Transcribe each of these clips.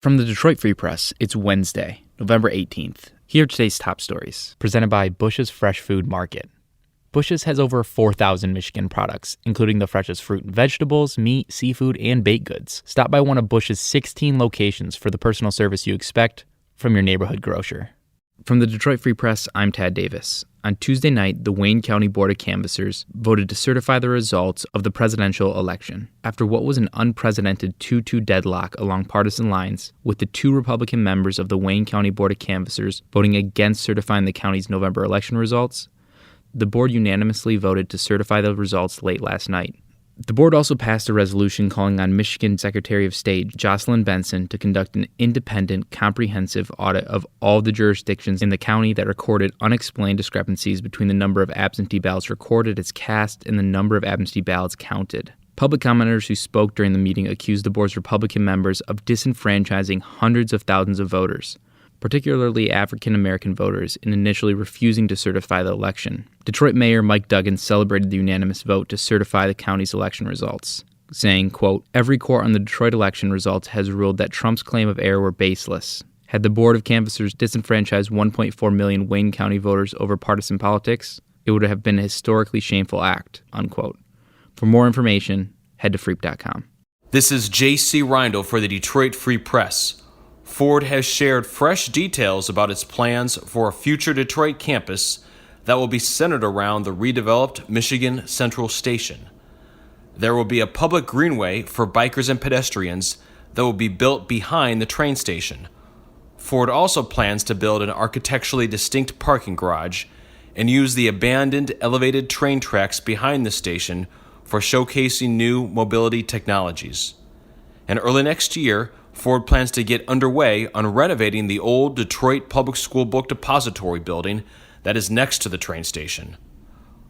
From the Detroit Free Press, it's Wednesday, November 18th. Here are today's top stories, presented by Bush's Fresh Food Market. Bush's has over 4,000 Michigan products, including the freshest fruit and vegetables, meat, seafood, and baked goods. Stop by one of Bush's 16 locations for the personal service you expect from your neighborhood grocer. From the Detroit Free Press, I'm Tad Davis. On Tuesday night, the Wayne County Board of Canvassers voted to certify the results of the presidential election after what was an unprecedented 2-2 deadlock along partisan lines, with the two Republican members of the Wayne County Board of Canvassers voting against certifying the county's November election results. The board unanimously voted to certify the results late last night. The board also passed a resolution calling on Michigan Secretary of State Jocelyn Benson to conduct an independent, comprehensive audit of all the jurisdictions in the county that recorded unexplained discrepancies between the number of absentee ballots recorded as cast and the number of absentee ballots counted. Public commenters who spoke during the meeting accused the board's Republican members of disenfranchising hundreds of thousands of voters, particularly African-American voters, in initially refusing to certify the election. Detroit Mayor Mike Duggan celebrated the unanimous vote to certify the county's election results, saying, quote, "Every court on the Detroit election results has ruled that Trump's claim of error were baseless. Had the Board of Canvassers disenfranchised 1.4 million Wayne County voters over partisan politics, it would have been a historically shameful act," unquote. For more information, head to freep.com. This is J.C. Reindl for the Detroit Free Press. Ford has shared fresh details about its plans for a future Detroit campus that will be centered around the redeveloped Michigan Central Station. There will be a public greenway for bikers and pedestrians that will be built behind the train station. Ford also plans to build an architecturally distinct parking garage and use the abandoned elevated train tracks behind the station for showcasing new mobility technologies. And early next year, Ford plans to get underway on renovating the old Detroit Public School Book Depository building that is next to the train station.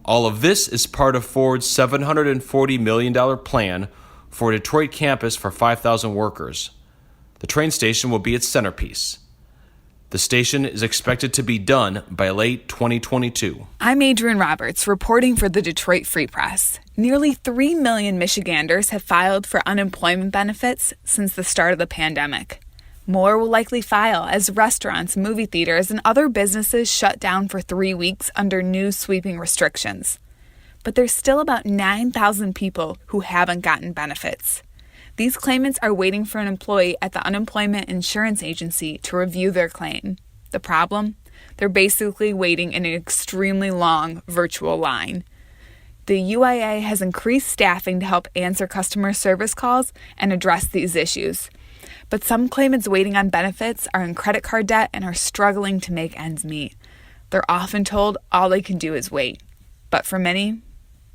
All of this is part of Ford's $740 million plan for a Detroit campus for 5,000 workers. The train station will be its centerpiece. The station is expected to be done by late 2022. I'm Adrienne Roberts, reporting for the Detroit Free Press. Nearly 3 million Michiganders have filed for unemployment benefits since the start of the pandemic. More will likely file as restaurants, movie theaters, and other businesses shut down for 3 weeks under new sweeping restrictions. But there's still about 9,000 people who haven't gotten benefits. These claimants are waiting for an employee at the Unemployment Insurance Agency to review their claim. The problem? They're basically waiting in an extremely long virtual line. The UIA has increased staffing to help answer customer service calls and address these issues. But some claimants waiting on benefits are in credit card debt and are struggling to make ends meet. They're often told all they can do is wait. But for many,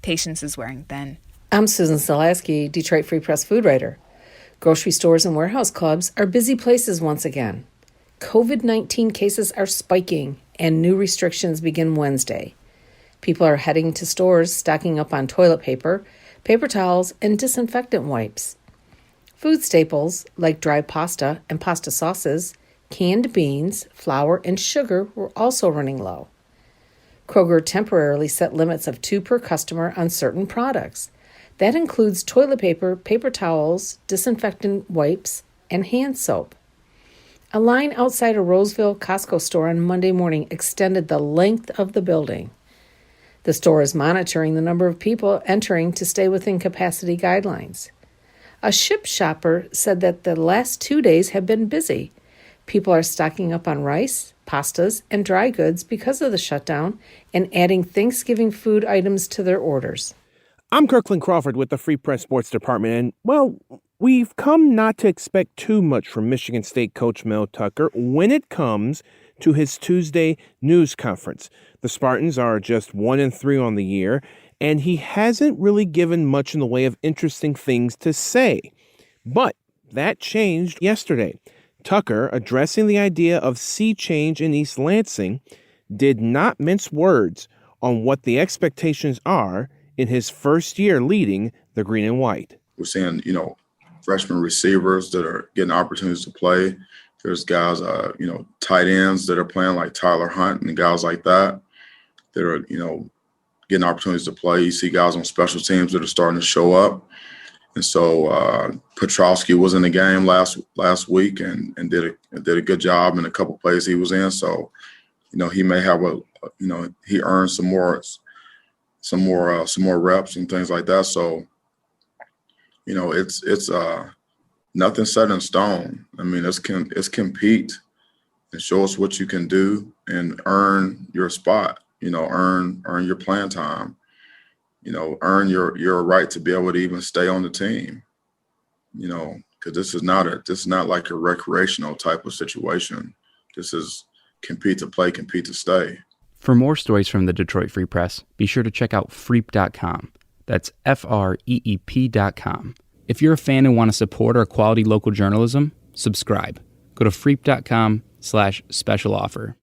patience is wearing thin. I'm Susan Stilaski, Detroit Free Press food writer. Grocery stores and warehouse clubs are busy places once again. COVID-19 cases are spiking, and new restrictions begin Wednesday. People are heading to stores stocking up on toilet paper, paper towels, and disinfectant wipes. Food staples like dry pasta and pasta sauces, canned beans, flour, and sugar were also running low. Kroger temporarily set limits of 2 per customer on certain products. That includes toilet paper, paper towels, disinfectant wipes, and hand soap. A line outside a Roseville Costco store on Monday morning extended the length of the building. The store is monitoring the number of people entering to stay within capacity guidelines. A ship shopper said that the last 2 days have been busy. People are stocking up on rice, pastas, and dry goods because of the shutdown and adding Thanksgiving food items to their orders. I'm Kirkland Crawford with the Free Press Sports Department, and, well, we've come not to expect too much from Michigan State coach Mel Tucker when it comes to his Tuesday news conference. The Spartans are just 1-3 on the year, and he hasn't really given much in the way of interesting things to say. But that changed yesterday. Tucker, addressing the idea of sea change in East Lansing, did not mince words on what the expectations are in his first year leading the Green and White. We're seeing, freshman receivers that are getting opportunities to play. There's guys, tight ends that are playing like Tyler Hunt and guys like that that are, getting opportunities to play. You see guys on special teams that are starting to show up. And so Petrowski was in the game last week and did a good job in a couple plays he was in. So, he may have he earned some more reps and things like that. So, it's nothing set in stone. I mean, it's compete and show us what you can do and earn your spot. Earn your playing time. Earn your right to be able to even stay on the team. Because this is not like a recreational type of situation. This is compete to play, compete to stay. For more stories from the Detroit Free Press, be sure to check out freep.com. That's FREEP.com. If you're a fan and want to support our quality local journalism, subscribe. Go to freep.com/special offer.